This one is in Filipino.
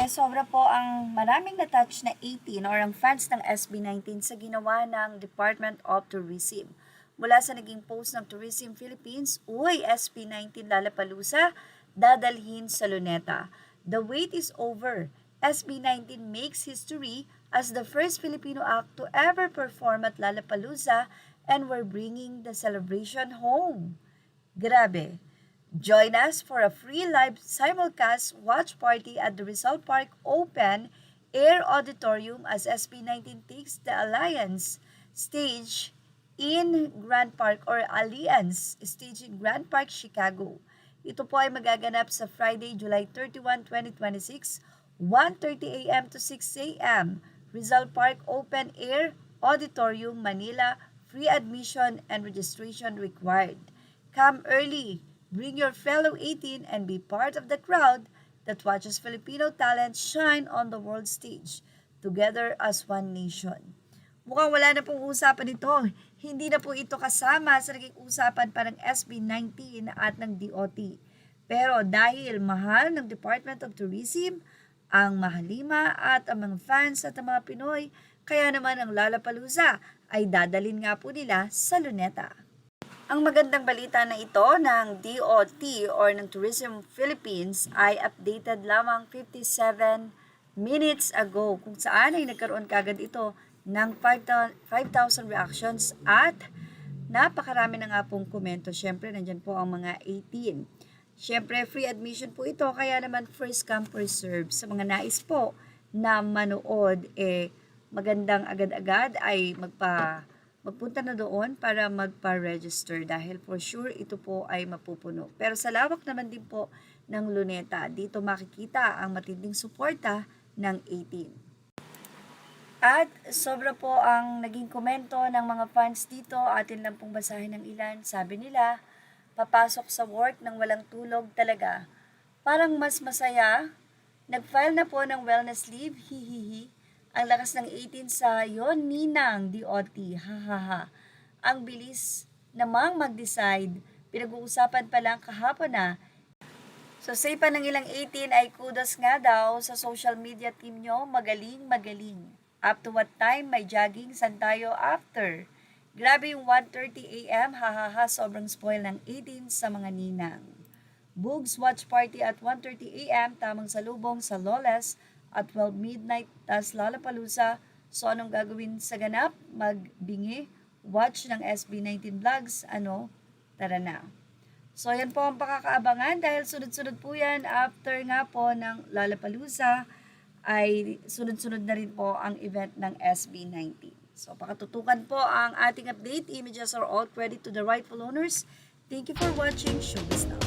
Sobra po ang maraming na-touch na 18 or ang fans ng SB19 sa ginawa ng Department of Tourism. Mula sa naging post ng Tourism Philippines, uy, SB19 Lollapalooza, dadalhin sa Luneta. The wait is over. SB19 makes history as the first Filipino act to ever perform at Lollapalooza, and we're bringing the celebration home. Grabe. Join us for a free live simulcast watch party at the Rizal Park Open Air Auditorium as SB19 takes the Alliance stage in Grand Park or Alliance stage in Grand Park, Chicago. Ito po ay magaganap sa Friday, July 31, 2026, 1:30 a.m. to 6 a.m. Rizal Park Open Air Auditorium, Manila. Free admission and registration required. Come early. Bring your fellow 18 and be part of the crowd that watches Filipino talent shine on the world stage, together as one nation. Mukhang wala na pong usapan ito. Hindi na po ito kasama sa naging usapan pa ng SB19 at ng DOT. Pero dahil mahal ng Department of Tourism, ang Mahalima at ang mga fans at ang mga Pinoy, kaya naman ang Lollapalooza ay dadalhin nga po nila sa Luneta. Ang magandang balita na ito ng DOT or ng Tourism Philippines ay updated lamang 57 minutes ago kung saan ay nagkaroon kagad ito ng 5,000 reactions at napakarami na nga pong komento. Siyempre, nandyan po ang mga 18. Siyempre, free admission po ito kaya naman first come first serve. Sa mga nais po na manood, magandang agad-agad ay magpunta na doon para magpa-register dahil for sure ito po ay mapupuno. Pero sa lawak naman din po ng Luneta, dito makikita ang matinding suporta ng 18. At sobra po ang naging komento ng mga fans dito, atin lang pong basahin ng ilan. Sabi nila, papasok sa work ng walang tulog talaga. Parang mas masaya. Nag-file na po ng wellness leave, hihihi. Ang lakas ng 18 sa yon, Ninang, DOT, hahaha. Ang bilis namang mag-decide, pinag-uusapan pa lang kahapon na. So say pa ng ilang 18 ay kudos nga daw sa social media team nyo, magaling. Up to what time may jogging, san tayo after? Grabe yung 1:30 a.m, hahaha, sobrang spoil ng 18 sa mga ninang. Bugs watch party at 1:30 a.m, tamang salubong sa Loles, at 12 midnight, tas Lollapalooza. So, anong gagawin sa ganap? Magbingi, watch ng SB19 vlogs, tara na. So, yan po ang pakakaabangan dahil sunod-sunod po yan after nga po ng Lollapalooza ay sunod-sunod na rin po ang event ng SB19. So, pakatutukan po ang ating update. Images are all credit to the rightful owners. Thank you for watching. Showbiz Now.